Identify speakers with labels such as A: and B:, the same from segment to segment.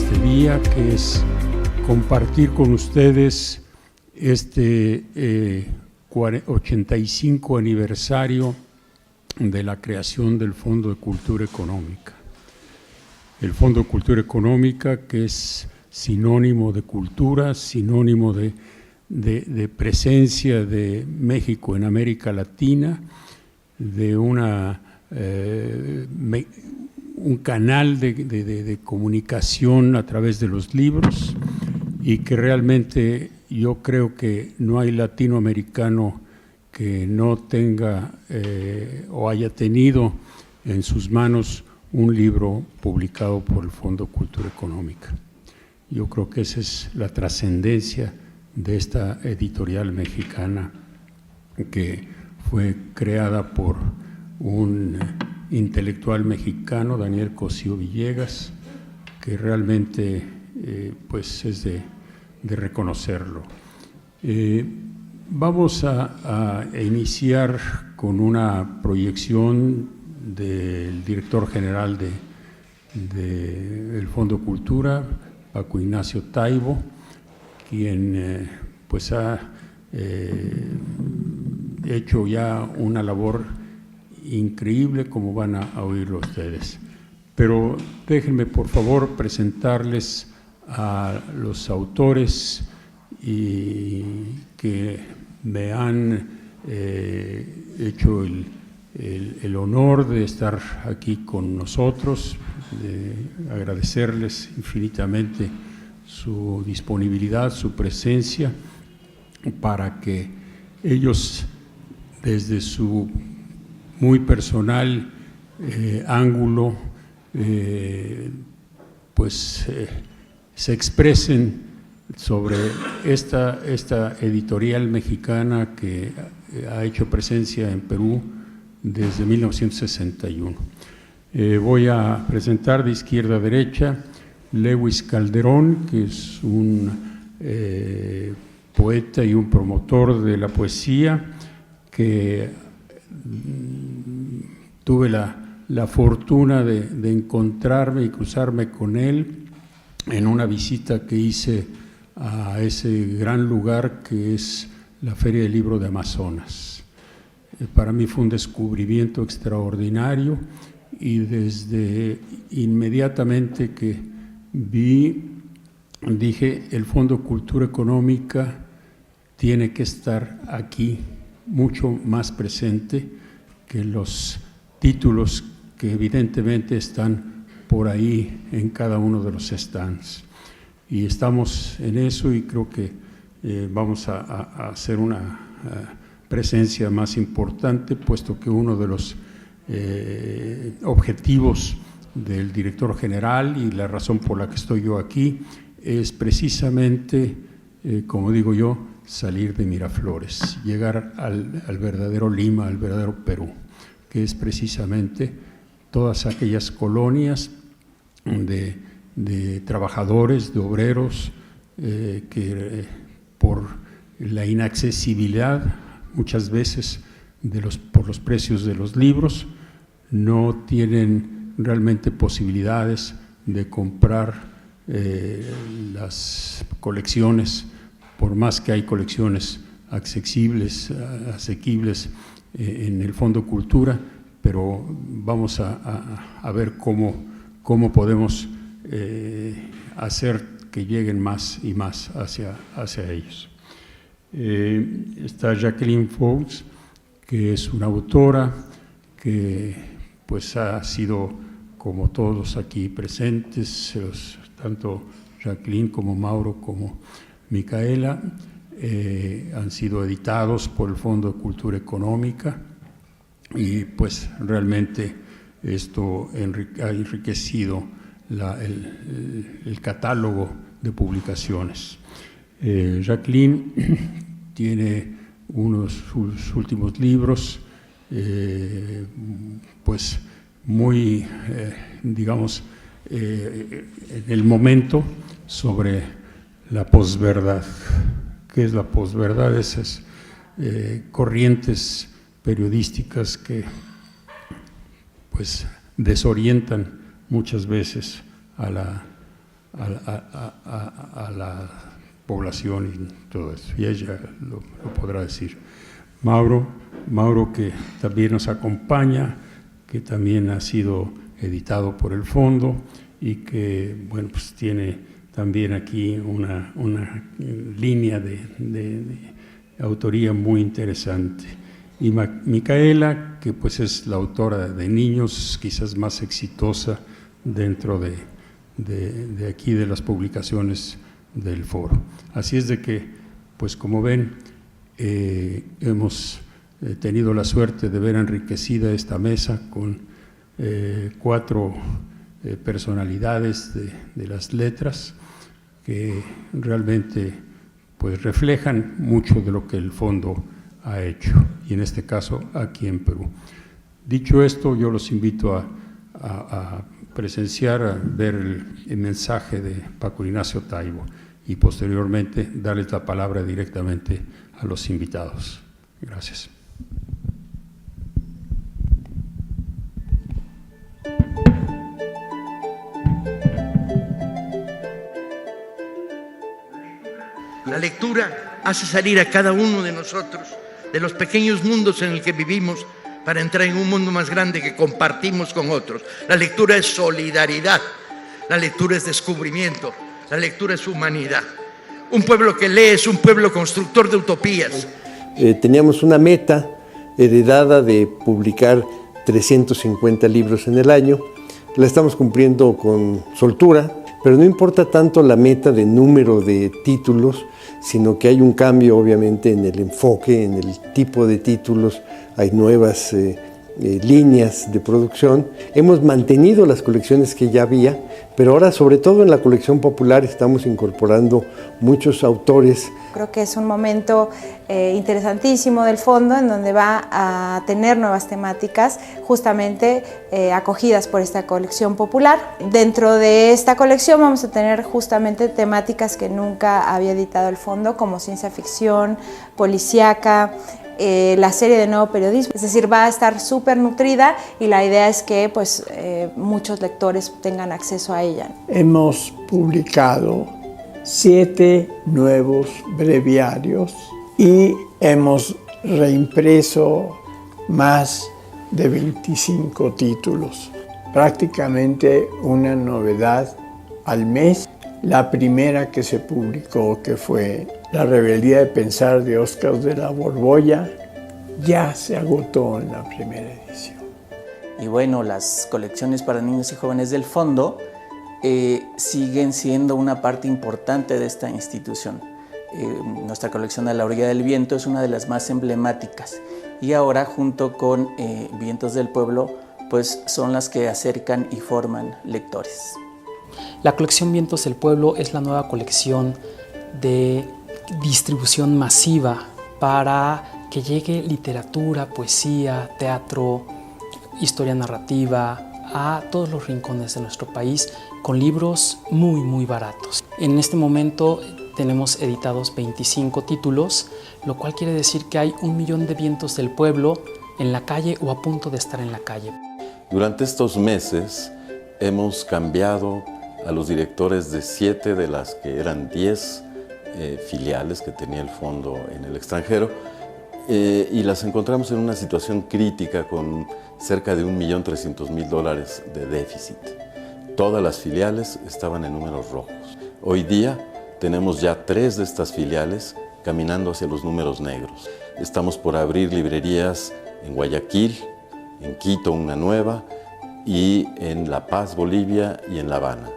A: este día, que es compartir con ustedes este 85 aniversario de la creación del Fondo de Cultura Económica. El Fondo de Cultura Económica, que es sinónimo de cultura, sinónimo de presencia de México en América Latina, de un canal de comunicación a través de los libros, y que realmente yo creo que no hay latinoamericano que no tenga o haya tenido en sus manos un libro publicado por el Fondo de Cultura Económica. Yo creo que esa es la trascendencia de esta editorial mexicana, que fue creada por un intelectual mexicano, Daniel Cosío Villegas, que realmente pues es de reconocerlo. Vamos a iniciar con una proyección del director general del Fondo de Cultura, Paco Ignacio Taibo, quien pues ha hecho ya una labor increíble, como van a oírlo ustedes. Pero déjenme por favor presentarles a los autores que me han hecho el honor de estar aquí con nosotros, de agradecerles infinitamente su disponibilidad, su presencia, para que ellos, desde su muy personal ángulo, se expresen sobre esta editorial mexicana que ha hecho presencia en Perú desde 1961. Voy a presentar de izquierda a derecha Lewis Calderón, que es un poeta y un promotor de la poesía, que tuve la fortuna de encontrarme y cruzarme con él en una visita que hice a ese gran lugar que es la Feria del Libro de Amazonas. Para mí fue un descubrimiento extraordinario, y desde inmediatamente que dije, el Fondo de Cultura Económica tiene que estar aquí mucho más presente que los títulos que evidentemente están por ahí en cada uno de los stands. Y estamos en eso, y creo que vamos a hacer una presencia más importante, puesto que uno de los objetivos del director general y la razón por la que estoy yo aquí es precisamente, como digo yo, salir de Miraflores, llegar al verdadero Lima, al verdadero Perú, que es precisamente todas aquellas colonias de trabajadores, de obreros, que por la inaccesibilidad muchas veces por los precios de los libros no tienen realmente posibilidades de comprar las colecciones, por más que hay colecciones asequibles en el Fondo de Cultura, pero vamos a ver cómo podemos hacer que lleguen más y más hacia ellos. Está Jacqueline Fox, que es una autora que pues ha sido, como todos aquí presentes, tanto Jacqueline como Mauro como Micaela, han sido editados por el Fondo de Cultura Económica, y pues realmente esto ha enriquecido el catálogo de publicaciones. Jacqueline tiene sus últimos libros, pues muy, digamos, en el momento, sobre la posverdad. ¿Qué es la posverdad? Esas corrientes periodísticas que pues desorientan muchas veces a a la población y todo eso. Y ella lo podrá decir. Mauro, que también nos acompaña, que también ha sido editado por el Fondo y que, bueno, pues tiene también aquí una línea de autoría muy interesante. Y Micaela, que pues es la autora de Niños, quizás más exitosa dentro de aquí, de las publicaciones del foro. Así es de que, pues como ven, hemos tenido la suerte de ver enriquecida esta mesa con 4 personalidades de las letras que realmente pues reflejan mucho de lo que el Fondo ha hecho, y en este caso aquí en Perú. Dicho esto, yo los invito a presenciar, a ver el mensaje de Paco Ignacio Taibo y posteriormente darles la palabra directamente a los invitados. Gracias.
B: La lectura hace salir a cada uno de nosotros de los pequeños mundos en el que vivimos para entrar en un mundo más grande que compartimos con otros. La lectura es solidaridad, la lectura es descubrimiento, la lectura es humanidad. Un pueblo que lee es un pueblo constructor de utopías.
C: Teníamos una meta heredada de publicar 350 libros en el año. La estamos cumpliendo con soltura, pero no importa tanto la meta de número de títulos, sino que hay un cambio obviamente en el enfoque, en el tipo de títulos, hay nuevas líneas de producción. Hemos mantenido las colecciones que ya había, pero ahora sobre todo en la colección popular estamos incorporando muchos autores.
D: Creo que es un momento interesantísimo del Fondo, en donde va a tener nuevas temáticas justamente acogidas por esta colección popular. Dentro de esta colección vamos a tener justamente temáticas que nunca había editado el Fondo, como ciencia ficción, policíaca, la serie de nuevo periodismo, es decir, va a estar súper nutrida y la idea es que pues, muchos lectores tengan acceso a ella.
E: Hemos publicado 7 nuevos breviarios y hemos reimpreso más de 25 títulos, prácticamente una novedad al mes. La primera que se publicó, que fue La rebeldía de pensar de Óscar de la Borbolla, ya se agotó en la primera edición.
F: Y bueno, las colecciones para niños y jóvenes del Fondo siguen siendo una parte importante de esta institución. Nuestra colección A la orilla del viento es una de las más emblemáticas y ahora junto con Vientos del Pueblo pues son las que acercan y forman lectores.
G: La colección Vientos del Pueblo es la nueva colección de distribución masiva para que llegue literatura, poesía, teatro, historia narrativa a todos los rincones de nuestro país con libros muy baratos. En este momento tenemos editados 25 títulos, lo cual quiere decir que hay 1 millón de vientos del pueblo en la calle o a punto de estar en la calle.
H: Durante estos meses hemos cambiado a los directores de 7 de las que eran 10 filiales que tenía el Fondo en el extranjero y las encontramos en una situación crítica con cerca de $1.300.000 de déficit. Todas las filiales estaban en números rojos. Hoy día tenemos ya 3 de estas filiales caminando hacia los números negros. Estamos por abrir librerías en Guayaquil, en Quito una nueva y en La Paz, Bolivia y en La Habana.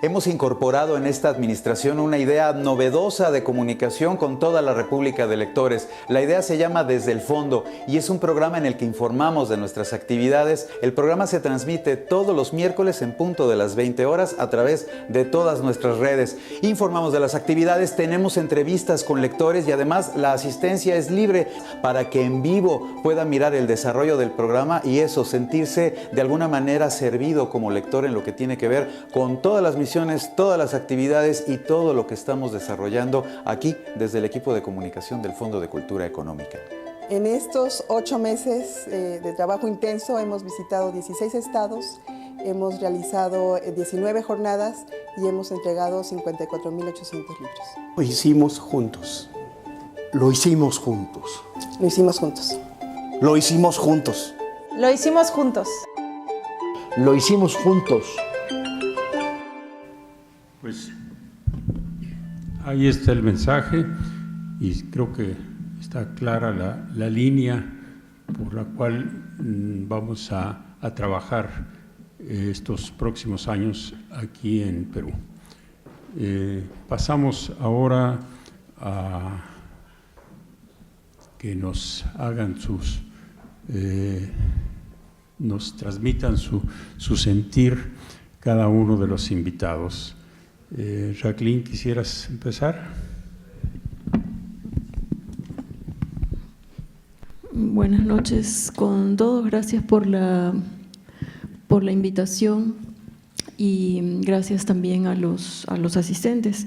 I: Hemos incorporado en esta administración una idea novedosa de comunicación con toda la República de Lectores. La idea se llama Desde el Fondo y es un programa en el que informamos de nuestras actividades. El programa se transmite todos los miércoles en punto de las 20 horas a través de todas nuestras redes. Informamos de las actividades, tenemos entrevistas con lectores y además la asistencia es libre para que en vivo pueda mirar el desarrollo del programa y eso, sentirse de alguna manera servido como lector en lo que tiene que ver con todas las misiones, todas las actividades y todo lo que estamos desarrollando aquí desde el equipo de comunicación del Fondo de Cultura Económica.
J: En estos 8 meses de trabajo intenso hemos visitado 16 estados Hemos realizado 19 jornadas y hemos entregado 54.800 libros.
K: Lo hicimos juntos. Lo hicimos juntos.
J: Lo hicimos juntos.
K: Lo hicimos juntos.
D: Lo hicimos juntos.
K: Lo hicimos juntos.
A: Pues ahí está el mensaje y creo que está clara la línea por la cual vamos a trabajar estos próximos años aquí en Perú. Pasamos ahora a que nos hagan nos transmitan su sentir cada uno de los invitados. Jacqueline, ¿quisieras empezar?
L: Buenas noches con todos, gracias por la invitación y gracias también a los asistentes.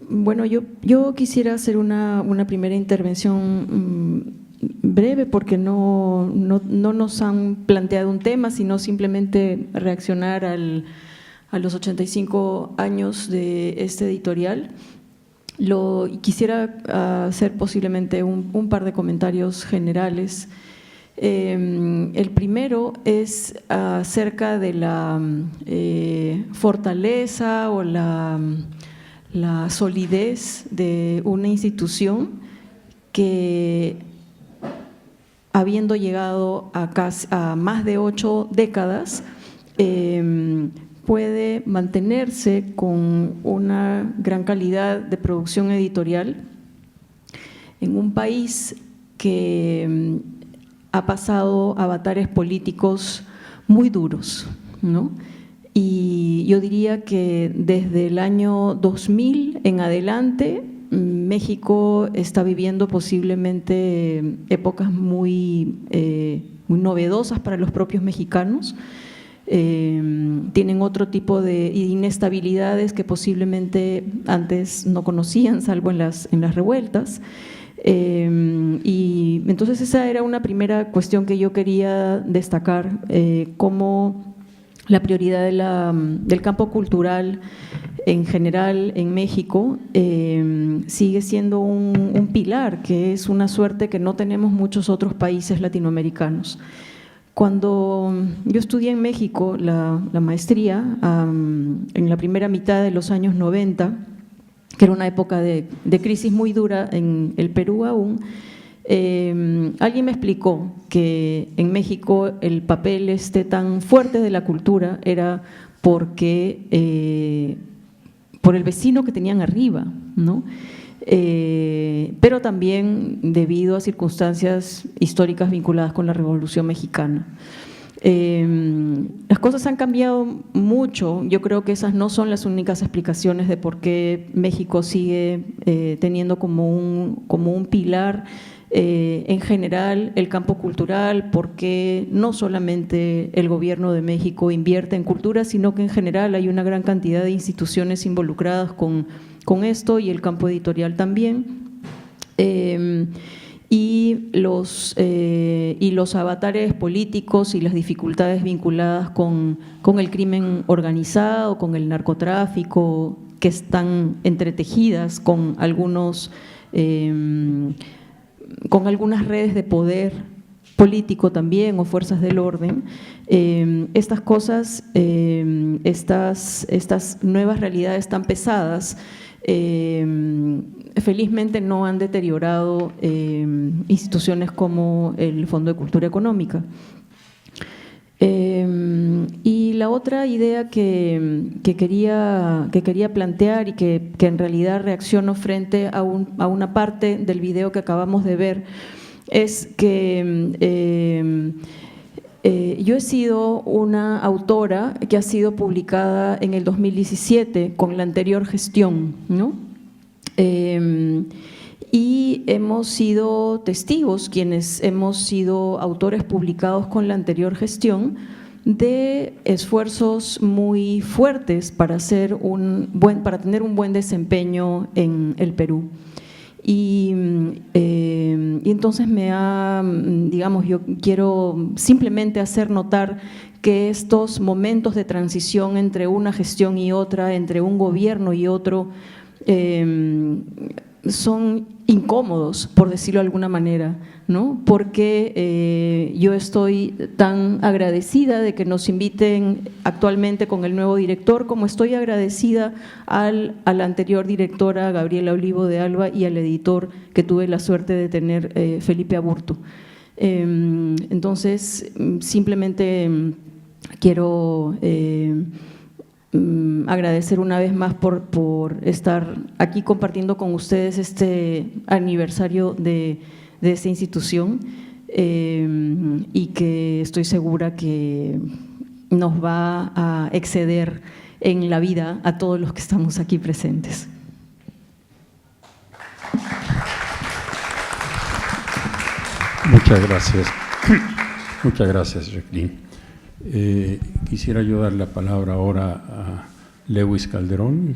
L: Bueno, yo quisiera hacer una primera intervención breve porque no nos han planteado un tema, sino simplemente reaccionar a los 85 años de este editorial. Quisiera hacer posiblemente un par de comentarios generales. El primero es acerca de la fortaleza o la solidez de una institución que, habiendo llegado a más de 8 décadas, puede mantenerse con una gran calidad de producción editorial en un país que ha pasado avatares políticos muy duros, ¿no? Y yo diría que desde el año 2000 en adelante, México está viviendo posiblemente épocas muy novedosas para los propios mexicanos. Tienen otro tipo de inestabilidades que posiblemente antes no conocían, salvo en las revueltas. Y entonces esa era una primera cuestión que yo quería destacar, cómo la prioridad del campo cultural en general en México sigue siendo un pilar, que es una suerte que no tenemos muchos otros países latinoamericanos. Cuando yo estudié en México la maestría, en la primera mitad de los años 90, que era una época de crisis muy dura en el Perú aún, alguien me explicó que en México el papel tan fuerte de la cultura era porque por el vecino que tenían arriba, ¿no? Pero también debido a circunstancias históricas vinculadas con la Revolución Mexicana. Las cosas han cambiado mucho. Yo creo que esas no son las únicas explicaciones de por qué México sigue teniendo como un pilar en general el campo cultural, porque no solamente el gobierno de México invierte en cultura, sino que en general hay una gran cantidad de instituciones involucradas con esto y el campo editorial también. Y los avatares políticos y las dificultades vinculadas con el crimen organizado, con el narcotráfico, que están entretejidas con algunas redes de poder político también o fuerzas del orden. Estas cosas, estas nuevas realidades tan pesadas, felizmente no han deteriorado instituciones como el Fondo de Cultura Económica. Y la otra idea que quería plantear y que en realidad reacciono frente a una parte del video que acabamos de ver es que yo he sido una autora que ha sido publicada en el 2017 con la anterior gestión, ¿no? Y hemos sido testigos, quienes hemos sido autores publicados con la anterior gestión, de esfuerzos muy fuertes para tener un buen desempeño en el Perú. Y entonces digamos, yo quiero simplemente hacer notar que estos momentos de transición entre una gestión y otra, entre un gobierno y otro, son incómodos, por decirlo de alguna manera, ¿no? Porque yo estoy tan agradecida de que nos inviten actualmente con el nuevo director, como estoy agradecida a la anterior directora, Gabriela Olivo de Alba, y al editor que tuve la suerte de tener, Felipe Aburto. Entonces, simplemente quiero agradecer una vez más por estar aquí compartiendo con ustedes este aniversario de esta institución, y que estoy segura que nos va a exceder en la vida a todos los que estamos aquí presentes.
A: Muchas gracias. Muchas gracias, Jacqueline. Quisiera yo dar la palabra ahora a Lewis Calderón.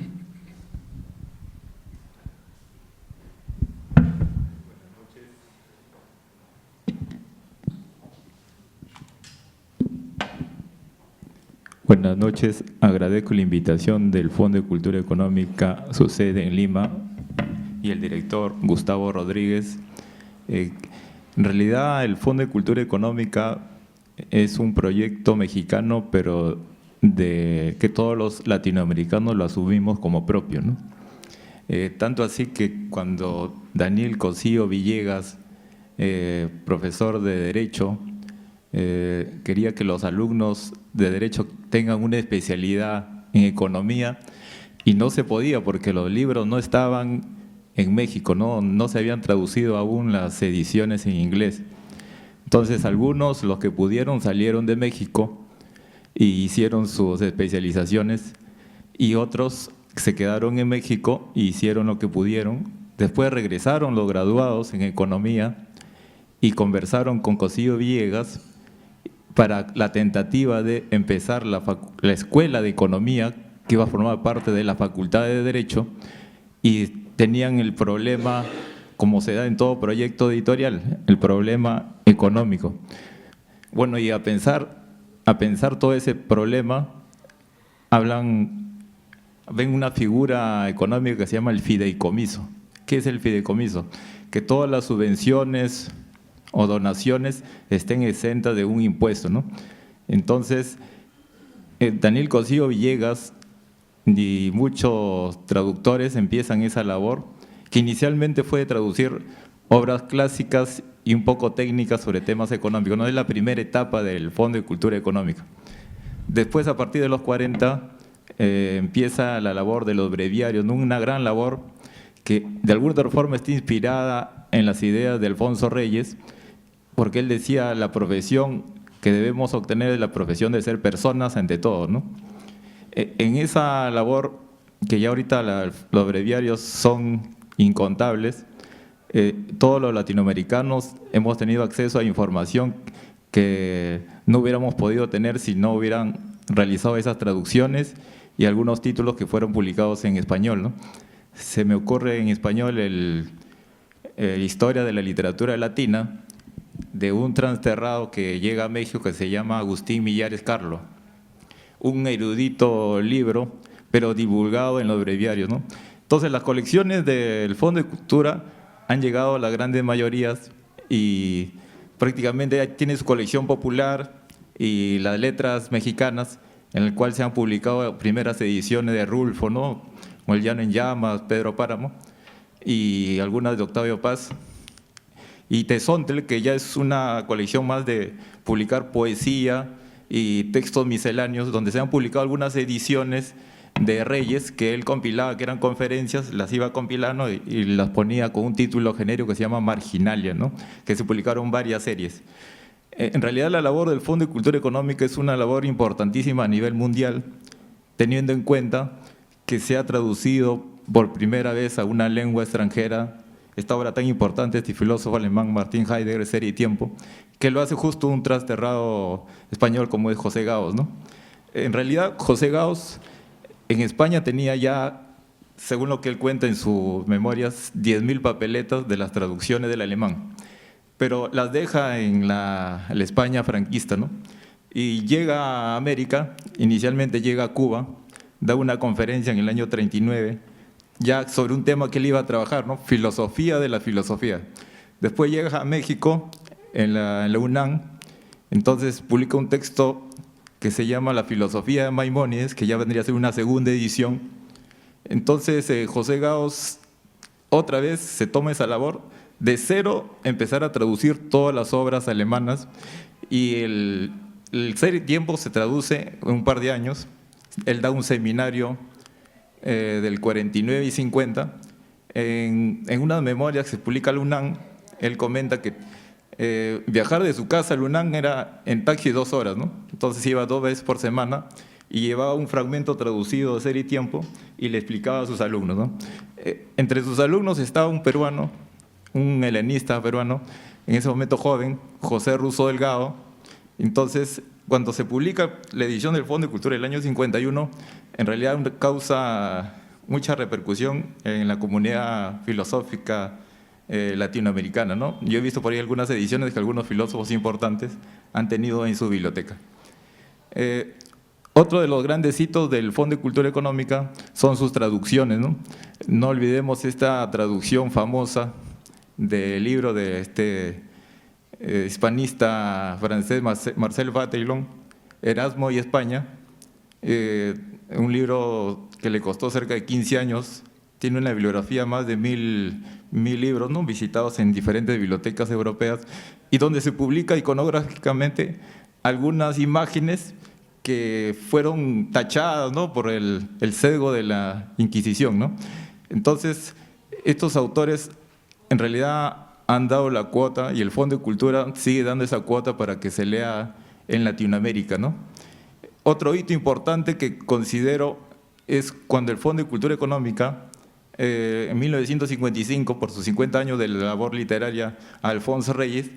M: Buenas noches, agradezco la invitación del Fondo de Cultura Económica, su sede en Lima, y el director Gustavo Rodríguez. En realidad el Fondo de Cultura Económica es un proyecto mexicano, pero que todos los latinoamericanos lo asumimos como propio, ¿no? Tanto así que cuando Daniel Cosío Villegas, profesor de Derecho, quería que los alumnos de Derecho tengan una especialidad en Economía, y no se podía porque los libros no estaban en México, no se habían traducido aún las ediciones en inglés. Entonces algunos, los que pudieron, salieron de México y hicieron sus especializaciones, y otros se quedaron en México y hicieron lo que pudieron. Después regresaron los graduados en Economía y conversaron con Cosío Villegas para la tentativa de empezar la Escuela de Economía, que iba a formar parte de la Facultad de Derecho, y tenían el problema, como se da en todo proyecto editorial, el problema económico. Bueno, y a pensar todo ese problema, ven una figura económica que se llama el fideicomiso. ¿Qué es el fideicomiso? Que todas las subvenciones o donaciones estén exentas de un impuesto, ¿no? Entonces, Daniel Cosío Villegas y muchos traductores empiezan esa labor, que inicialmente fue de traducir obras clásicas y un poco técnicas sobre temas económicos, ¿no? Es la primera etapa del Fondo de Cultura Económica. Después, a partir de los 40, empieza la labor de los breviarios, ¿no? Una gran labor que de alguna otra forma está inspirada en las ideas de Alfonso Reyes, porque él decía la profesión que debemos obtener es la profesión de ser personas ante todo, ¿no? En esa labor, que ya ahorita los breviarios son incontables, todos los latinoamericanos hemos tenido acceso a información que no hubiéramos podido tener si no hubieran realizado esas traducciones y algunos títulos que fueron publicados en español, ¿no? Se me ocurre en español Historia de la Literatura Latina, de un transterrado que llega a México que se llama Agustín Millares Carlo, un erudito libro, pero divulgado en los breviarios, ¿no? Entonces las colecciones del Fondo de Cultura han llegado a las grandes mayorías y prácticamente tiene su colección popular y las letras mexicanas, en el cual se han publicado primeras ediciones de Rulfo, ¿no? O El Llano en Llamas, Pedro Páramo, y algunas de Octavio Paz. Y Tezontle, que ya es una colección más de publicar poesía y textos misceláneos, donde se han publicado algunas ediciones de Reyes que él compilaba, que eran conferencias, las iba compilando y las ponía con un título genérico que se llama Marginalia, ¿no? Que se publicaron varias series. En realidad la labor del Fondo de Cultura Económica es una labor importantísima a nivel mundial, teniendo en cuenta que se ha traducido por primera vez a una lengua extranjera esta obra tan importante de este filósofo alemán Martin Heidegger, Ser y Tiempo, que lo hace justo un trasterrado español como es José Gaos, ¿no? En realidad José Gaos en España tenía ya según lo que él cuenta en sus memorias, 10.000 papeletas de las traducciones del alemán, pero las deja en la España franquista, ¿no? Y llega a América, inicialmente llega a Cuba, da una conferencia en el año 39, ya sobre un tema que él iba a trabajar, ¿no? Filosofía de la filosofía. Después llega a México, en la UNAM, entonces publica un texto que se llama La filosofía de Maimónides, que ya vendría a ser una segunda edición. Entonces José Gaos otra vez se toma esa labor de cero, empezar a traducir todas las obras alemanas, y el tiempo se traduce en un par de años. Él da un seminario del 49 y 50. En unas memorias que se publica en la UNAM, él comenta que viajar de su casa a la UNAM era en taxi 2 horas, ¿no? Entonces iba 2 veces por semana y llevaba un fragmento traducido de Ser y Tiempo y le explicaba a sus alumnos, ¿no? Entre sus alumnos estaba un peruano, un helenista peruano, en ese momento joven, José Russo Delgado. Entonces, cuando se publica la edición del Fondo de Cultura del año 51, en realidad causa mucha repercusión en la comunidad filosófica latinoamericana, ¿no? Yo he visto por ahí algunas ediciones que algunos filósofos importantes han tenido en su biblioteca. Otro de los grandes hitos del Fondo de Cultura Económica son sus traducciones, ¿no? No olvidemos esta traducción famosa del libro de este hispanista francés Marcel Vataillon, Erasmo y España, un libro que le costó cerca de 15 años, tiene una bibliografía más de 1.000 libros, ¿no? Visitados en diferentes bibliotecas europeas, y donde se publica iconográficamente algunas imágenes que fueron tachadas, ¿no? Por el sesgo de la Inquisición, ¿no? Entonces, estos autores en realidad han dado la cuota, y el Fondo de Cultura sigue dando esa cuota para que se lea en Latinoamérica, ¿no? Otro hito importante que considero es cuando el Fondo de Cultura Económica, en 1955, por sus 50 años de labor literaria, a Alfonso Reyes,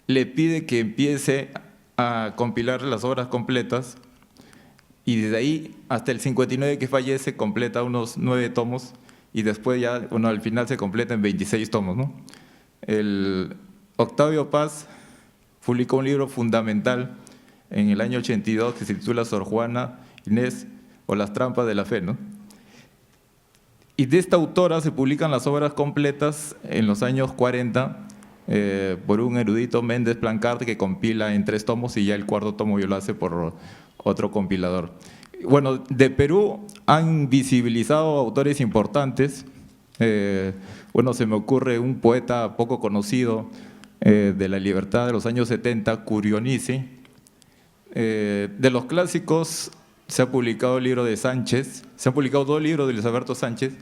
M: le pide que empiece a compilar las obras completas, y desde ahí hasta el 59 que fallece completa unos 9 tomos, y después ya, bueno, al final se completa en 26 tomos, ¿no? Octavio Paz publicó un libro fundamental en el año 82 que se titula Sor Juana Inés o las trampas de la fe, ¿no? Y de esta autora se publican las obras completas en los años 40 por un erudito, Méndez Plancart, que compila en 3 tomos, y ya el 4.º tomo yo lo hace por otro compilador. Bueno, de Perú han visibilizado autores importantes. Bueno, se me ocurre un poeta poco conocido de la libertad de los años 70, Curionici. De los clásicos se ha publicado el libro de Sánchez, se han publicado 2 libros de Luis Alberto Sánchez,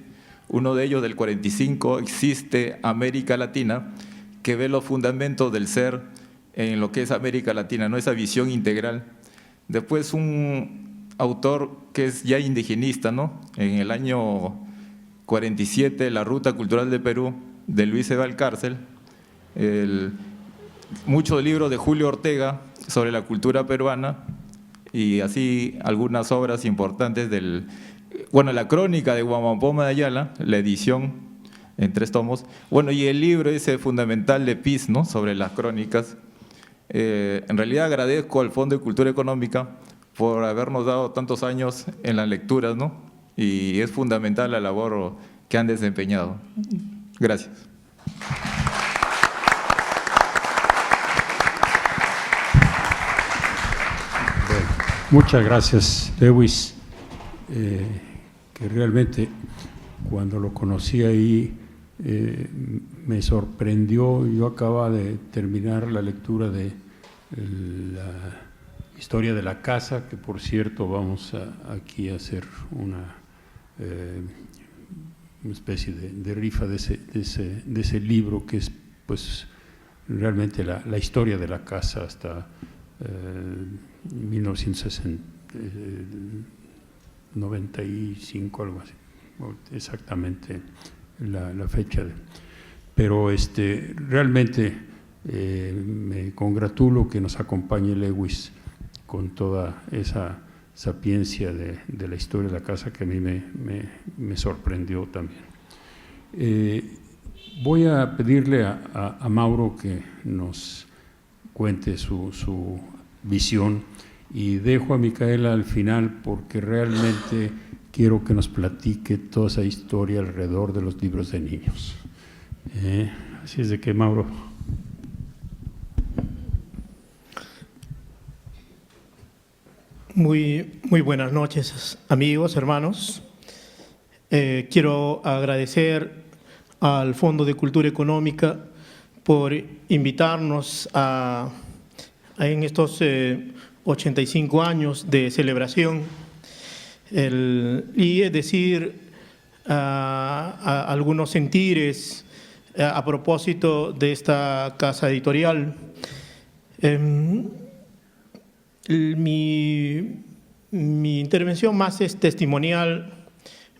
M: uno de ellos del 45, Existe América Latina, que ve los fundamentos del ser en lo que es América Latina, ¿no? Esa visión integral. Después un autor que es ya indigenista, ¿no? En el año 47, La Ruta Cultural de Perú, de Luis E. Valcárcel, muchos libros de Julio Ortega sobre la cultura peruana, y así algunas obras importantes bueno, la crónica de Huamampoma de Ayala, la edición en 3 tomos, bueno, y el libro ese fundamental de Piz, ¿no? Sobre las crónicas. En realidad agradezco al Fondo de Cultura Económica por habernos dado tantos años en las lecturas, ¿no? Y es fundamental la labor que han desempeñado. Gracias.
A: Bueno, muchas gracias, Lewis, que realmente cuando lo conocí ahí me sorprendió. Yo acababa de terminar la lectura de la historia de la casa, que por cierto vamos aquí a hacer una especie de rifa de ese libro, que es pues realmente la historia de la casa hasta 1995, algo así, exactamente la fecha. Pero realmente me congratulo que nos acompañe Lewis con toda esa sapiencia de la historia de la casa que a mí me sorprendió también. Voy a pedirle a Mauro que nos cuente su visión y dejo a Micaela al final porque realmente quiero que nos platique toda esa historia alrededor de los libros de niños. Así es de que, Mauro.
N: Muy buenas noches, amigos, hermanos. Quiero agradecer al Fondo de Cultura Económica por invitarnos en estos 85 años de celebración y decir algunos sentires a propósito de esta casa editorial. Mi intervención más es testimonial,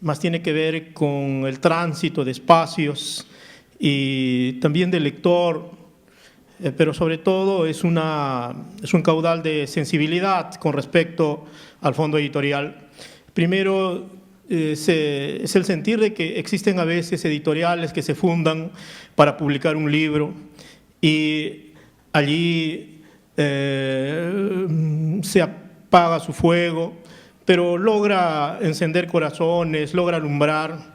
N: más tiene que ver con el tránsito de espacios y también del lector, pero sobre todo es un caudal de sensibilidad con respecto al fondo editorial. Primero, es el sentir de que existen a veces editoriales que se fundan para publicar un libro y allí se apaga su fuego, pero logra encender corazones, logra alumbrar.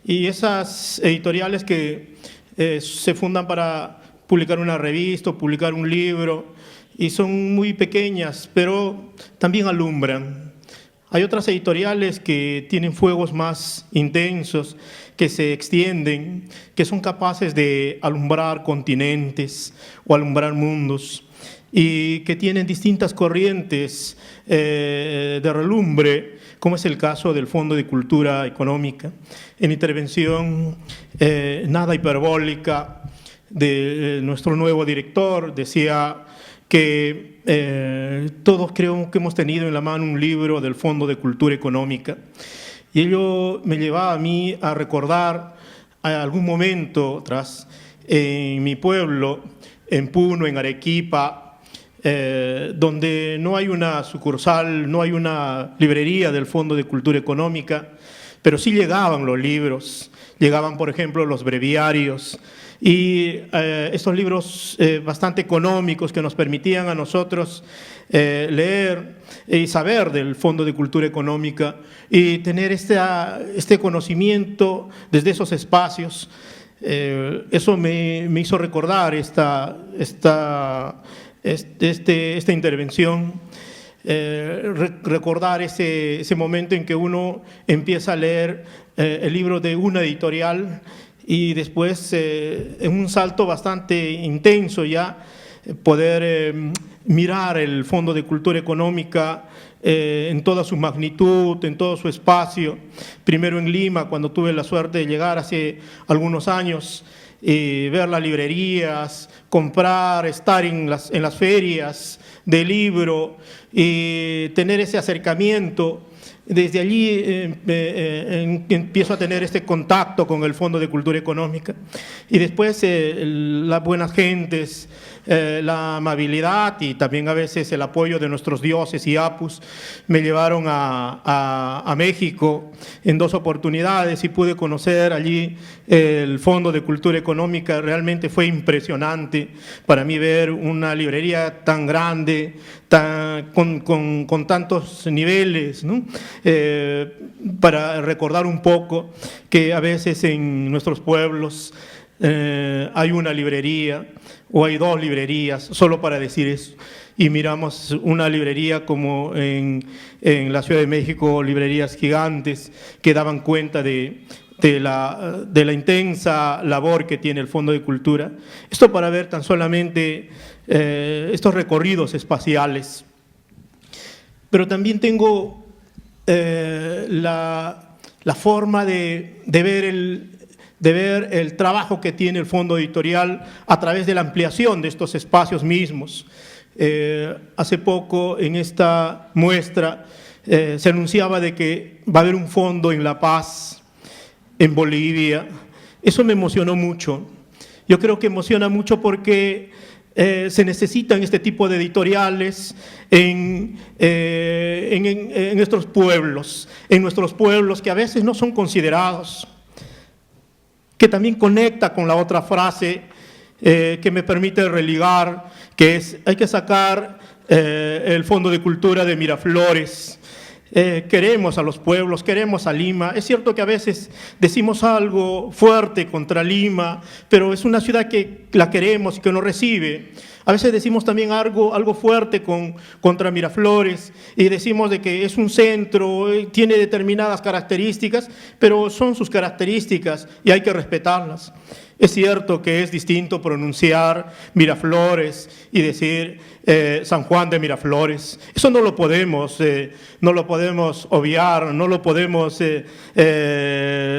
N: Y esas editoriales que se fundan para publicar una revista o publicar un libro y son muy pequeñas, pero también alumbran. Hay otras editoriales que tienen fuegos más intensos, que se extienden, que son capaces de alumbrar continentes o alumbrar mundos, y que tienen distintas corrientes de relumbre, como es el caso del Fondo de Cultura Económica. En intervención nada hiperbólica de nuestro nuevo director, decía que todos creo que hemos tenido en la mano un libro del Fondo de Cultura Económica, y ello me llevaba a mí a recordar a algún momento atrás en mi pueblo, en Puno, en Arequipa, donde no hay una sucursal, no hay una librería del Fondo de Cultura Económica, pero sí llegaban los libros, llegaban por ejemplo los breviarios y estos libros bastante económicos que nos permitían a nosotros leer y saber del Fondo de Cultura Económica y tener este conocimiento desde esos espacios. Eso me hizo recordar esta intervención, recordar ese momento en que uno empieza a leer el libro de una editorial y después, en un salto bastante intenso ya, poder mirar el Fondo de Cultura Económica en toda su magnitud, en todo su espacio. Primero en Lima, cuando tuve la suerte de llegar hace algunos años, ver las librerías, comprar, estar en las ferias de libro y tener ese acercamiento. Desde allí empiezo a tener este contacto con el Fondo de Cultura Económica y después las buenas gentes, la amabilidad y también a veces el apoyo de nuestros dioses y apus me llevaron a México en 2 oportunidades y pude conocer allí el Fondo de Cultura Económica. Realmente fue impresionante para mí ver una librería tan grande, con tantos niveles, ¿no? Para recordar un poco que a veces en nuestros pueblos hay una librería o hay 2 librerías, solo para decir eso, y miramos una librería como en la Ciudad de México, librerías gigantes que daban cuenta de la intensa labor que tiene el Fondo de Cultura. Esto para ver tan solamente estos recorridos espaciales. Pero también tengo la forma de ver el trabajo que tiene el Fondo Editorial a través de la ampliación de estos espacios mismos. Hace poco en esta muestra se anunciaba de que va a haber un fondo en La Paz, en Bolivia. Eso me emocionó mucho. Yo creo que emociona mucho porque se necesitan este tipo de editoriales en nuestros pueblos que a veces no son considerados, que también conecta con la otra frase que me permite religar, que es: hay que sacar el Fondo de Cultura de Miraflores. Queremos a los pueblos, queremos a Lima. Es cierto que a veces decimos algo fuerte contra Lima, pero es una ciudad que la queremos y que nos recibe. A veces decimos también algo fuerte contra Miraflores y decimos de que es un centro, tiene determinadas características, pero son sus características y hay que respetarlas. Es cierto que es distinto pronunciar Miraflores y decir San Juan de Miraflores. Eso no lo podemos obviar, no lo podemos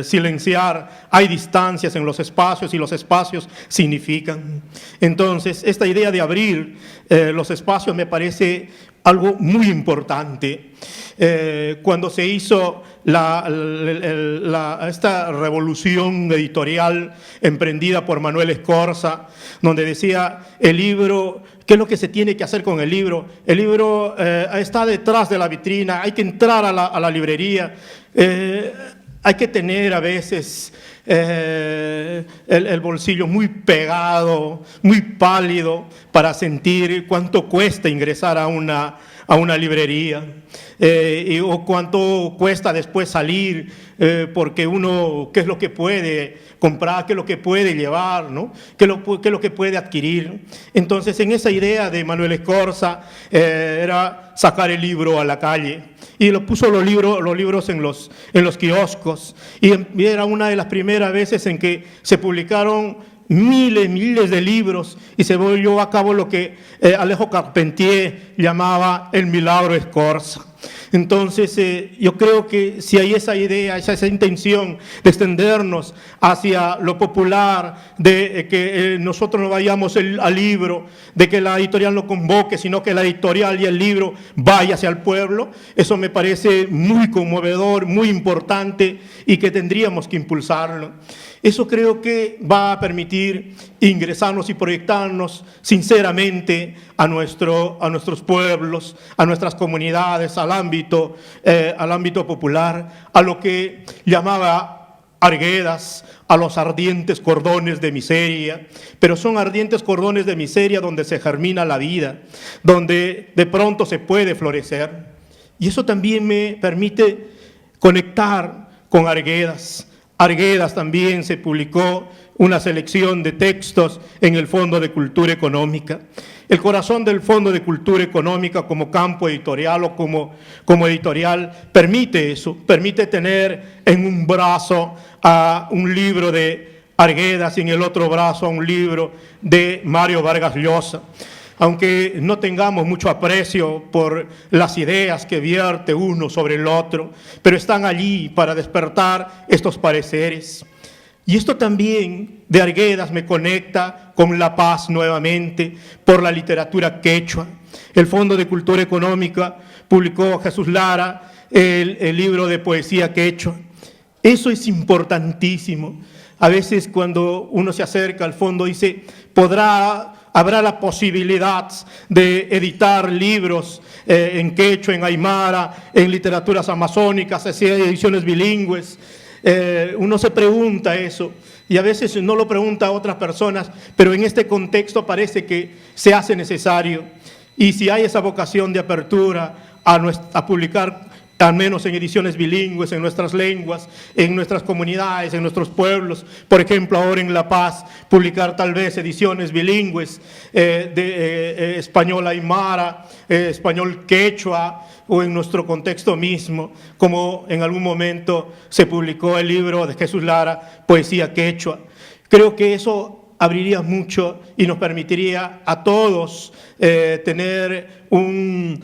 N: silenciar. Hay distancias en los espacios y los espacios significan. Entonces, esta idea de abrir los espacios me parece algo muy importante. Cuando se hizo esta revolución editorial emprendida por Manuel Escorza, donde decía el libro, ¿qué es lo que se tiene que hacer con el libro? El libro está detrás de la vitrina, hay que entrar a la librería, hay que tener a veces el bolsillo muy pegado, muy pálido, para sentir cuánto cuesta ingresar a una librería, o cuánto cuesta después salir, porque uno, qué es lo que puede comprar, qué es lo que puede llevar, ¿no? qué es lo que puede adquirir. Entonces, en esa idea de Manuel Escorza era sacar el libro a la calle, y lo puso los libros en los kioscos, y era una de las primeras veces en que se publicaron miles de libros, y se llevó a cabo lo que Alejo Carpentier llamaba el milagro Escorza. Entonces, yo creo que si hay esa idea, esa intención de extendernos hacia lo popular, de que nosotros no vayamos al libro, de que la editorial no convoque, sino que la editorial y el libro vaya hacia el pueblo, eso me parece muy conmovedor, muy importante, y que tendríamos que impulsarlo. Eso creo que va a permitir ingresarnos y proyectarnos sinceramente a nuestros pueblos, a nuestras comunidades, al ámbito popular, a lo que llamaba Arguedas, a los ardientes cordones de miseria, pero son ardientes cordones de miseria donde se germina la vida, donde de pronto se puede florecer. Y eso también me permite conectar con Arguedas. Arguedas también se publicó una selección de textos en el Fondo de Cultura Económica. El corazón del Fondo de Cultura Económica como campo editorial o como editorial permite eso, permite tener en un brazo a un libro de Arguedas y en el otro brazo a un libro de Mario Vargas Llosa. Aunque no tengamos mucho aprecio por las ideas que vierte uno sobre el otro, pero están allí para despertar estos pareceres. Y esto también de Arguedas me conecta con La Paz nuevamente por la literatura quechua. El Fondo de Cultura Económica publicó Jesús Lara el libro de poesía quechua. Eso es importantísimo. A veces cuando uno se acerca al fondo dice, habrá la posibilidad de editar libros en quechua, en aymara, en literaturas amazónicas, hacer ediciones bilingües. Uno se pregunta eso, y a veces no lo pregunta a otras personas, pero en este contexto parece que se hace necesario. Y si hay esa vocación de apertura a publicar, al menos en ediciones bilingües, en nuestras lenguas, en nuestras comunidades, en nuestros pueblos, por ejemplo, ahora en La Paz, publicar tal vez ediciones bilingües de español aymara, español quechua, o en nuestro contexto mismo, como en algún momento se publicó el libro de Jesús Lara, Poesía Quechua. Creo que eso abriría mucho y nos permitiría a todos tener un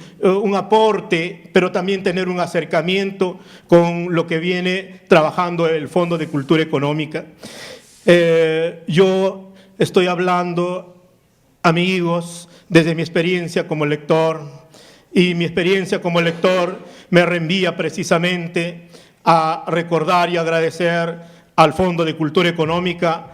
N: aporte, pero también tener un acercamiento con lo que viene trabajando el Fondo de Cultura Económica. Yo estoy hablando, amigos, desde mi experiencia como lector, y mi experiencia como lector me reenvía precisamente a recordar y agradecer al Fondo de Cultura Económica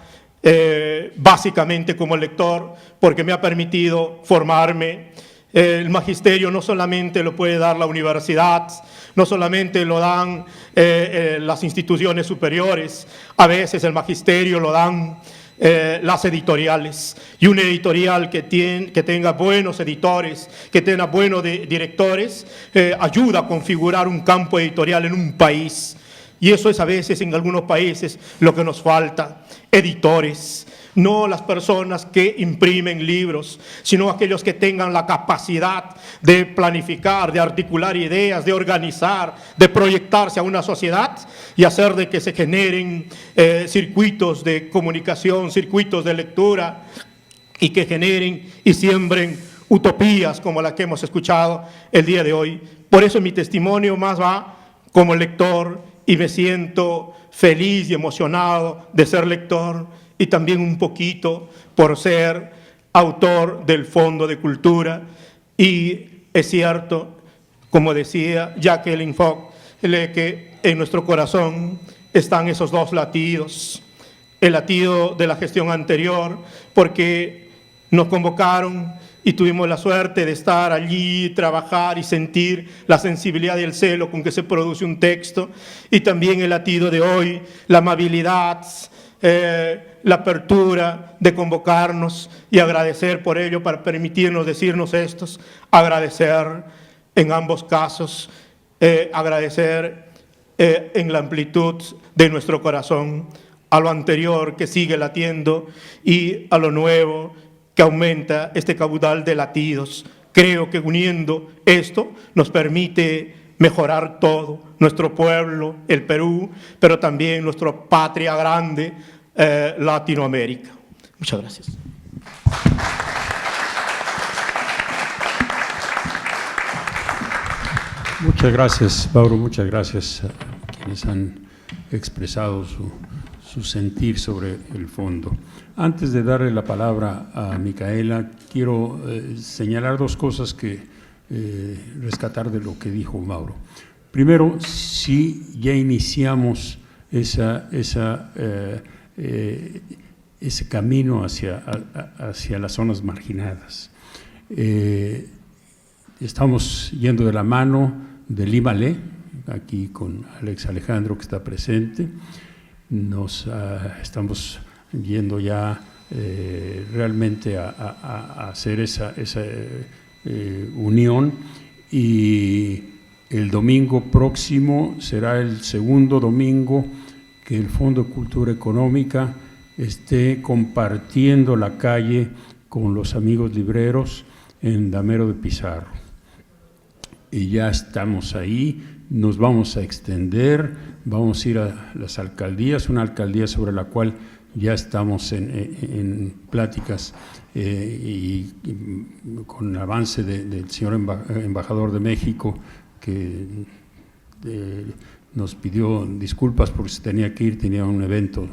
N: básicamente como lector, porque me ha permitido formarme. El magisterio no solamente lo puede dar la universidad, no solamente lo dan las instituciones superiores, a veces el magisterio lo dan las editoriales, y una editorial que tenga buenos editores, que tenga buenos directores, ayuda a configurar un campo editorial en un país, y eso es a veces en algunos países lo que nos falta: editores, no las personas que imprimen libros, sino aquellos que tengan la capacidad de planificar, de articular ideas, de organizar, de proyectarse a una sociedad y hacer de que se generen circuitos de comunicación, circuitos de lectura, y que generen y siembren utopías como la que hemos escuchado el día de hoy. Por eso mi testimonio más va como lector, y me siento feliz y emocionado de ser lector, y también un poquito por ser autor del Fondo de Cultura. Y es cierto, como decía Jacqueline Fogg, que en nuestro corazón están esos dos latidos: el latido de la gestión anterior, porque nos convocaron y tuvimos la suerte de estar allí, trabajar y sentir la sensibilidad y el celo con que se produce un texto, y también el latido de hoy, la amabilidad, la apertura de convocarnos y agradecer por ello, para permitirnos decirnos estos, agradecer en ambos casos, agradecer en la amplitud de nuestro corazón a lo anterior que sigue latiendo y a lo nuevo que aumenta este caudal de latidos. Creo que uniendo esto nos permite mejorar todo, nuestro pueblo, el Perú, pero también nuestra patria grande, Latinoamérica. Muchas gracias.
A: Muchas gracias, Mauro, muchas gracias a quienes han expresado su sentir sobre el fondo. Antes de darle la palabra a Micaela, quiero señalar dos cosas que rescatar de lo que dijo Mauro. Primero, sí, ya iniciamos ese camino hacia las zonas marginadas. Estamos yendo de la mano del IMALE, aquí con Alex Alejandro, que está presente. Estamos yendo ya realmente a hacer esa unión, y el domingo próximo será el segundo domingo que el Fondo de Cultura Económica esté compartiendo la calle con los amigos libreros en Damero de Pizarro. Y ya estamos ahí, nos vamos a extender, vamos a ir a las alcaldías, una alcaldía sobre la cual ya estamos en pláticas y con el avance del señor embajador de México, que nos pidió disculpas porque se tenía que ir, tenía un evento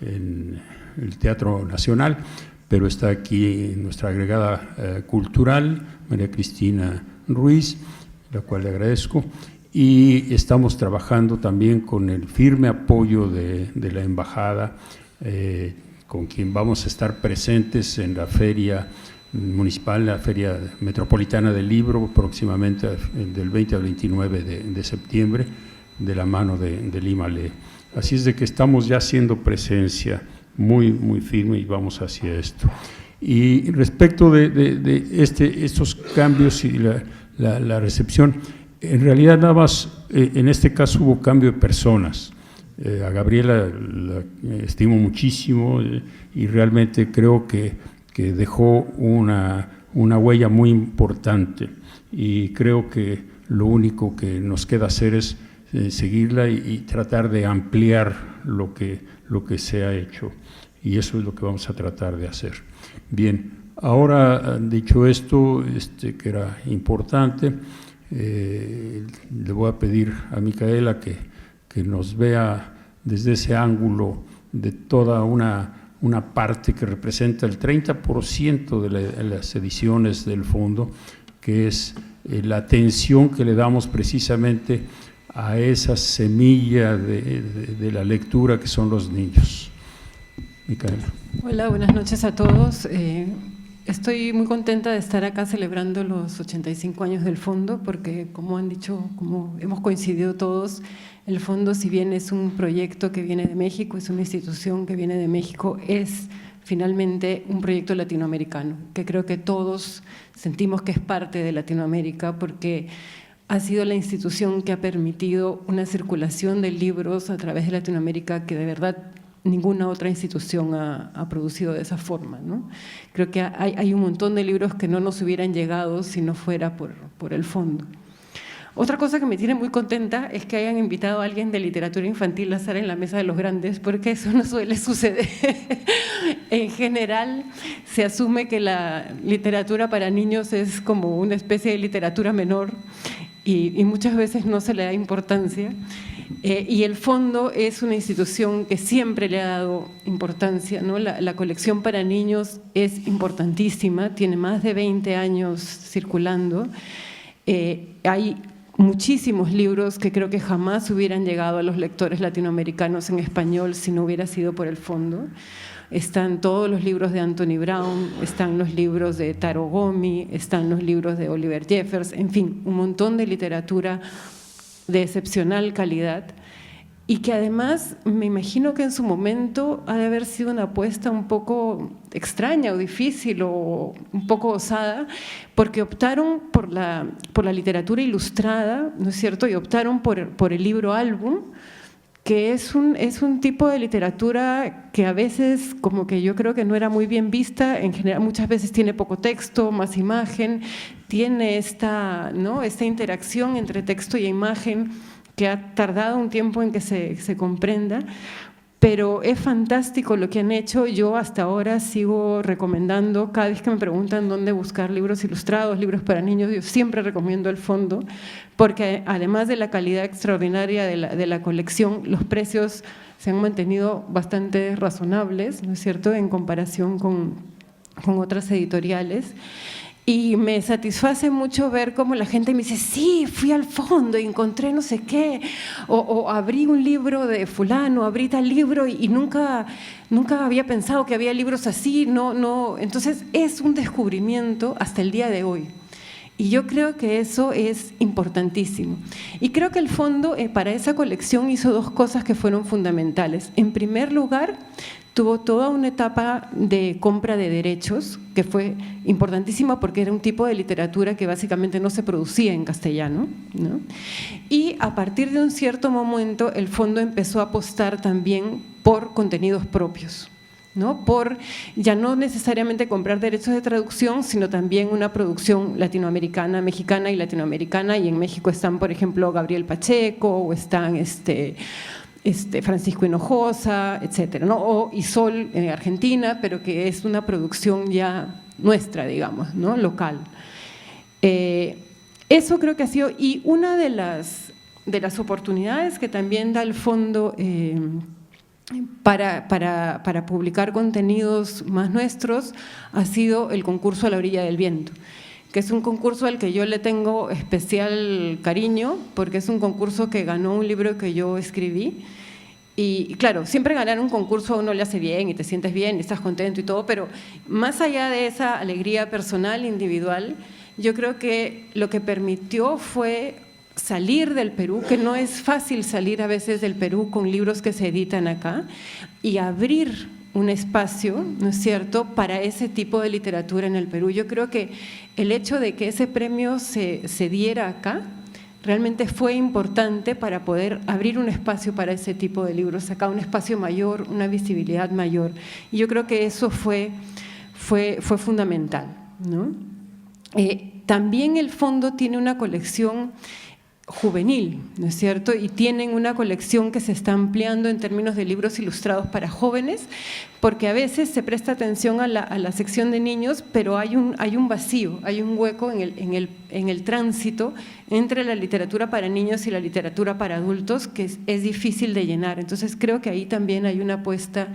A: en el Teatro Nacional, pero está aquí nuestra agregada cultural, María Cristina Ruiz, la cual le agradezco, y estamos trabajando también con el firme apoyo de la embajada, con quien vamos a estar presentes en la feria municipal, la feria metropolitana del libro, próximamente del 20 al 29 de septiembre, de la mano del IMALE. Así es de que estamos ya haciendo presencia muy, muy firme y vamos hacia esto. Y respecto de estos cambios y la recepción, en realidad nada más, en este caso hubo cambio de personas. A Gabriela la estimo muchísimo y realmente creo que dejó una huella muy importante, y creo que lo único que nos queda hacer es seguirla y tratar de ampliar lo que se ha hecho, y eso es lo que vamos a tratar de hacer. Bien, ahora dicho esto, que era importante, le voy a pedir a Micaela que nos vea desde ese ángulo de toda una parte que representa el 30% de las ediciones del fondo, que es la atención que le damos precisamente a esa semilla de la lectura que son los niños. Micaela.
O: Hola, buenas noches a todos. Estoy muy contenta de estar acá celebrando los 85 años del Fondo, porque como han dicho, como hemos coincidido todos, el Fondo, si bien es un proyecto que viene de México, es una institución que viene de México, es finalmente un proyecto latinoamericano, que creo que todos sentimos que es parte de Latinoamérica, porque ha sido la institución que ha permitido una circulación de libros a través de Latinoamérica que de verdad ninguna otra institución ha producido de esa forma, ¿no? Creo que hay un montón de libros que no nos hubieran llegado si no fuera por el Fondo. Otra cosa que me tiene muy contenta es que hayan invitado a alguien de literatura infantil a estar en la mesa de los grandes, porque eso no suele suceder. En general, se asume que la literatura para niños es como una especie de literatura menor y muchas veces no se le da importancia. Y el Fondo es una institución que siempre le ha dado importancia, ¿no? La colección para niños es importantísima, tiene más de 20 años circulando. Hay muchísimos libros que creo que jamás hubieran llegado a los lectores latinoamericanos en español si no hubiera sido por el Fondo. Están todos los libros de Anthony Brown, están los libros de Taro Gomi, están los libros de Oliver Jeffers, en fin, un montón de literatura de excepcional calidad y que además me imagino que en su momento ha de haber sido una apuesta un poco extraña o difícil o un poco osada, porque optaron por la literatura ilustrada, ¿no es cierto? Y optaron por el libro álbum, que es un tipo de literatura que a veces como que yo creo que no era muy bien vista, en general muchas veces tiene poco texto, más imagen, tiene esta interacción entre texto y imagen que ha tardado un tiempo en que se comprenda, pero es fantástico lo que han hecho. Yo hasta ahora sigo recomendando, cada vez que me preguntan dónde buscar libros ilustrados, libros para niños, yo siempre recomiendo el Fondo, porque además de la calidad extraordinaria de la colección, los precios se han mantenido bastante razonables, ¿no es cierto?, en comparación con otras editoriales. Y me satisface mucho ver cómo la gente me dice, sí, fui al Fondo y encontré no sé qué, o abrí un libro de fulano, abrí tal libro y nunca había pensado que había libros así, no. Entonces es un descubrimiento hasta el día de hoy. Y yo creo que eso es importantísimo. Y creo que el Fondo para esa colección hizo dos cosas que fueron fundamentales. En primer lugar, tuvo toda una etapa de compra de derechos que fue importantísima porque era un tipo de literatura que básicamente no se producía en castellano, ¿no? Y a partir de un cierto momento el Fondo empezó a apostar también por contenidos propios, ¿no? Por ya no necesariamente comprar derechos de traducción, sino también una producción latinoamericana, mexicana y latinoamericana, y en México están, por ejemplo, Gabriel Pacheco, o están Francisco Hinojosa, etcétera, ¿no? O Isol en Argentina, pero que es una producción ya nuestra, digamos, ¿no? Local. Eso creo que ha sido, y una de las oportunidades que también da el Fondo para publicar contenidos más nuestros ha sido el concurso A la orilla del viento, que es un concurso al que yo le tengo especial cariño, porque es un concurso que ganó un libro que yo escribí. Y claro, siempre ganar un concurso a uno le hace bien y te sientes bien y estás contento y todo, pero más allá de esa alegría personal, individual, yo creo que lo que permitió fue salir del Perú, que no es fácil salir a veces del Perú con libros que se editan acá, y abrir un espacio, ¿no es cierto?, para ese tipo de literatura en el Perú. Yo creo que el hecho de que ese premio se diera acá realmente fue importante para poder abrir un espacio para ese tipo de libros acá, un espacio mayor, una visibilidad mayor. Y yo creo que eso fue fundamental, ¿no? También el Fondo tiene una colección juvenil, ¿no es cierto? Y tienen una colección que se está ampliando en términos de libros ilustrados para jóvenes, porque a veces se presta atención a la sección de niños, pero hay un vacío, hay un hueco en el tránsito entre la literatura para niños y la literatura para adultos que es difícil de llenar. Entonces creo que ahí también hay una apuesta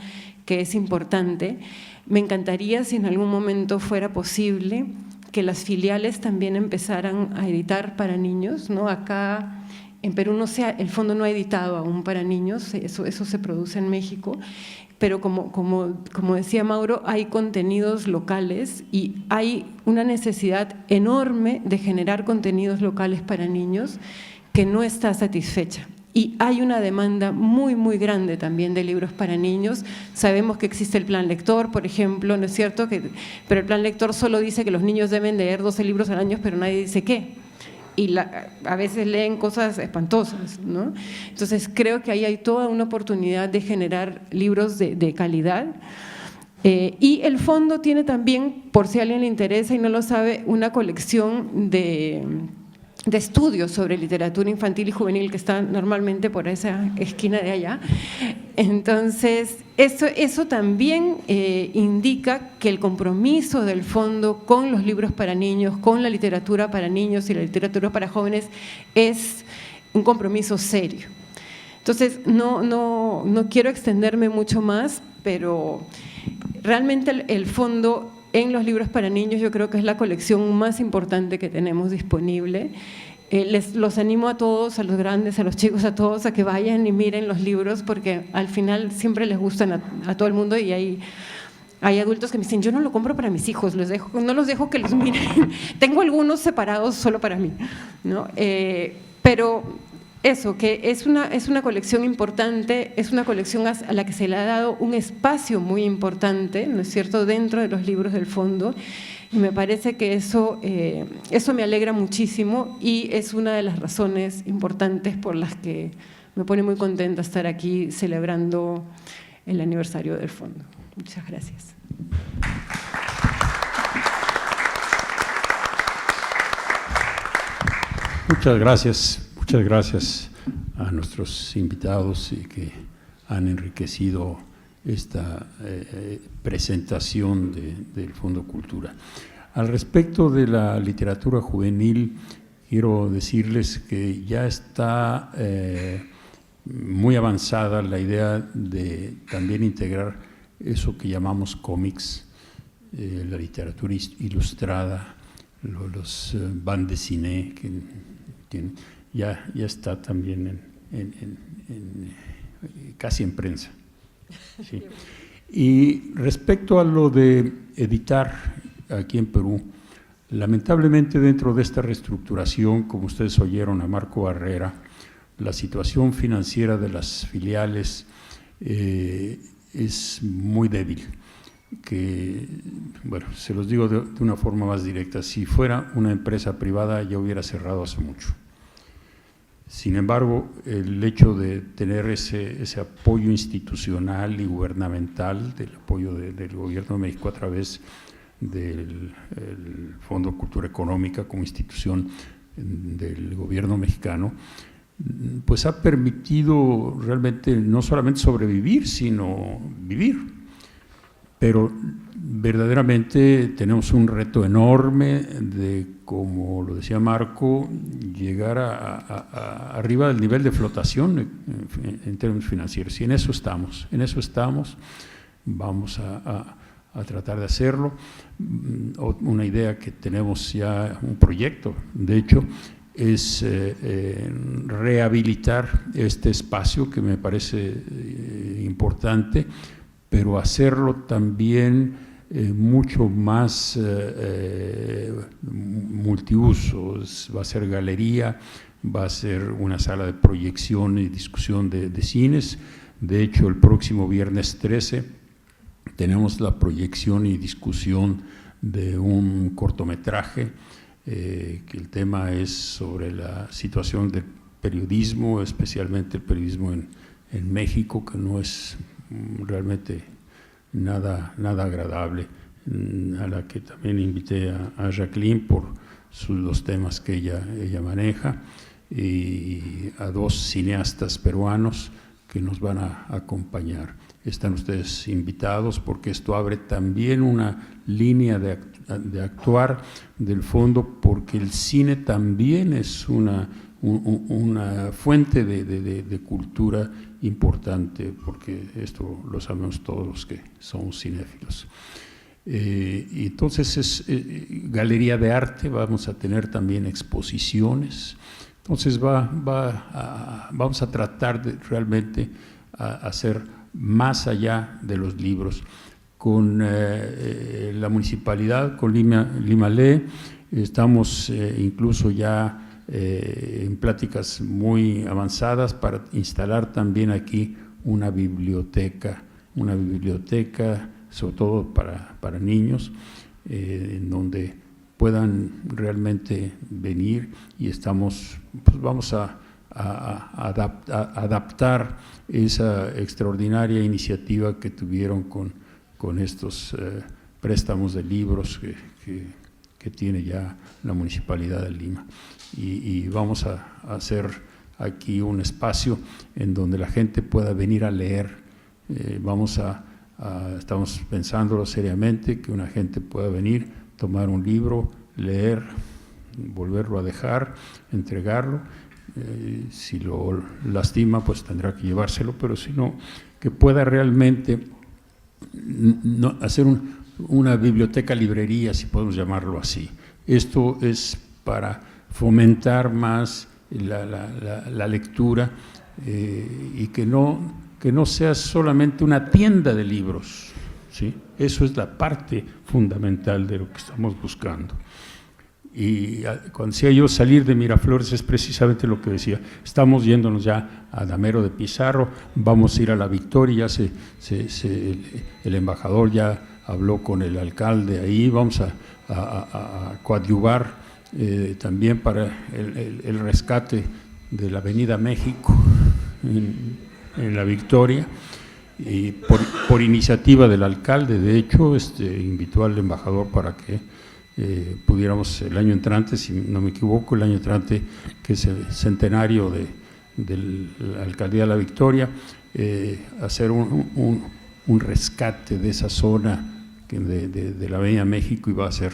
O: que es importante. Me encantaría si en algún momento fuera posible que las filiales también empezaran a editar para niños, ¿no? Acá En Perú el fondo no ha editado aún para niños, eso se produce en México, pero como decía Mauro, hay contenidos locales y hay una necesidad enorme de generar contenidos locales para niños que no está satisfecha. Y hay una demanda muy, muy grande también de libros para niños. Sabemos que existe el Plan Lector, por ejemplo, ¿no es cierto? Pero el Plan Lector solo dice que los niños deben leer 12 libros al año, pero nadie dice qué. Y a veces leen cosas espantosas, ¿no? Entonces creo que ahí hay toda una oportunidad de generar libros de calidad. Y el fondo tiene también, por si a alguien le interesa y no lo sabe, una colección de estudios sobre literatura infantil y juvenil que está normalmente por esa esquina de allá. Entonces, eso también indica que el compromiso del fondo con los libros para niños, con la literatura para niños y la literatura para jóvenes es un compromiso serio. Entonces, no quiero extenderme mucho más, pero realmente el fondo en los libros para niños yo creo que es la colección más importante que tenemos disponible. Los animo a todos, a los grandes, a los chicos, a todos, a que vayan y miren los libros, porque al final siempre les gustan a todo el mundo y hay adultos que me dicen, yo no lo compro para mis hijos, no los dejo que los miren, tengo algunos separados solo para mí, ¿no? Pero eso, que es una colección importante, es una colección a la que se le ha dado un espacio muy importante, ¿no es cierto?, dentro de los libros del fondo, y me parece que eso me alegra muchísimo y es una de las razones importantes por las que me pone muy contenta estar aquí celebrando el aniversario del fondo. Muchas gracias.
A: Muchas gracias. Muchas gracias a nuestros invitados y que han enriquecido esta presentación del Fondo Cultura. Al respecto de la literatura juvenil, quiero decirles que ya está muy avanzada la idea de también integrar eso que llamamos cómics, la literatura ilustrada, los bandes dessinés que tienen. Ya está también casi en prensa. Sí. Y respecto a lo de editar aquí en Perú, lamentablemente dentro de esta reestructuración, como ustedes oyeron a Marco Barrera, la situación financiera de las filiales es muy débil. Que, bueno, se los digo de una forma más directa, si fuera una empresa privada ya hubiera cerrado hace mucho. Sin embargo, el hecho de tener ese apoyo institucional y gubernamental, del apoyo del Gobierno de México a través del Fondo Cultura Económica como institución del Gobierno mexicano, pues ha permitido realmente no solamente sobrevivir, sino vivir. Pero verdaderamente tenemos un reto enorme de, como lo decía Marco, llegar arriba del nivel de flotación en términos financieros. Y en eso estamos, vamos a tratar de hacerlo. Una idea que tenemos ya, un proyecto, de hecho, es rehabilitar este espacio que me parece importante, pero hacerlo también mucho más multiuso. Va a ser galería, va a ser una sala de proyección y discusión de cines. De hecho, el próximo viernes 13 tenemos la proyección y discusión de un cortometraje que el tema es sobre la situación del periodismo, especialmente el periodismo en México, que no es realmente nada agradable, a la que también invité a Jacqueline por los temas que ella maneja, y a dos cineastas peruanos que nos van a acompañar. Están ustedes invitados porque esto abre también una línea de actuar del fondo, porque el cine también es una fuente de cultura importante, porque esto lo sabemos todos los que somos cinéfilos. Y entonces es galería de arte, vamos a tener también exposiciones Entonces vamos a tratar de realmente hacer más allá de los libros. Con la municipalidad, con Lima Lee, estamos incluso ya en pláticas muy avanzadas para instalar también aquí una biblioteca, sobre todo para niños, en donde puedan realmente venir, y vamos a adaptar esa extraordinaria iniciativa que tuvieron con estos préstamos de libros que tiene ya la Municipalidad de Lima. Y vamos a hacer aquí un espacio en donde la gente pueda venir a leer. Estamos pensándolo seriamente, que una gente pueda venir, tomar un libro, leer, volverlo a dejar, entregarlo. Si lo lastima, pues tendrá que llevárselo, pero si no, que pueda realmente hacer una biblioteca librería, si podemos llamarlo así. Esto es para fomentar más la lectura, y que no sea solamente una tienda de libros, ¿sí? Eso es la parte fundamental de lo que estamos buscando. Y cuando decía yo salir de Miraflores, es precisamente lo que decía. Estamos yéndonos ya a Damero de Pizarro, vamos a ir a La Victoria, el embajador ya habló con el alcalde ahí, vamos a coadyuvar también para el rescate de la Avenida México en La Victoria, y por iniciativa del alcalde. De hecho, invitó al embajador para que pudiéramos el año entrante, si no me equivoco, el año entrante, que es el centenario de la alcaldía de La Victoria, hacer un rescate de esa zona de la Avenida México, y va a ser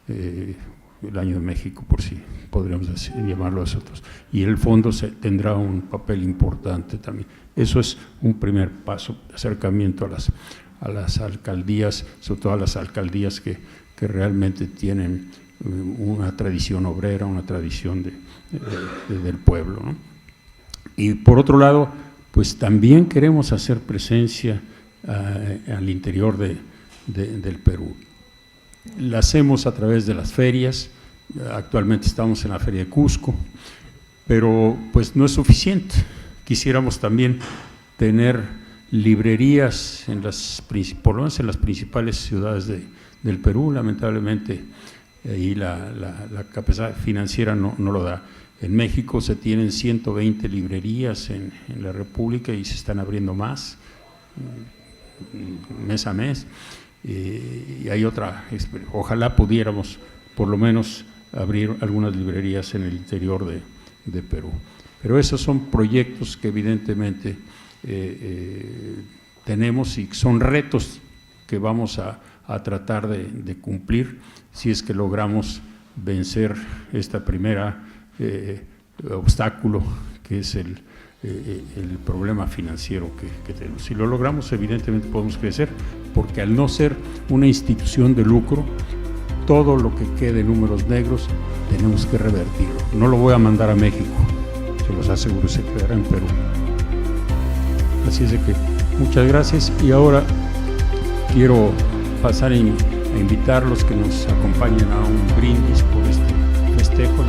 A: el año de México, por si podríamos llamarlo nosotros, y el fondo tendrá un papel importante también. Eso es un primer paso de acercamiento a las alcaldías, sobre todo a las alcaldías que realmente tienen una tradición obrera, una tradición del pueblo, ¿no? Y por otro lado, pues también queremos hacer presencia al interior del Perú. La hacemos a través de las ferias. Actualmente estamos en la Feria de Cusco, pero pues no es suficiente. Quisiéramos también tener librerías por lo menos en las principales ciudades del Perú. Lamentablemente ahí la capacidad financiera no lo da. En México se tienen 120 librerías en la República, y se están abriendo más mes a mes, y hay ojalá pudiéramos por lo menos abrir algunas librerías en el interior de Perú. Pero esos son proyectos que evidentemente tenemos, y son retos que vamos a tratar de cumplir, si es que logramos vencer esta primera obstáculo, que es el problema financiero que tenemos. Si lo logramos, evidentemente podemos crecer, porque al no ser una institución de lucro, todo lo que quede en números negros tenemos que revertirlo. No lo voy a mandar a México, se los aseguro, se quedará en Perú. Así es de que muchas gracias, y ahora quiero pasar a invitarlos que nos acompañen a un brindis por este festejo.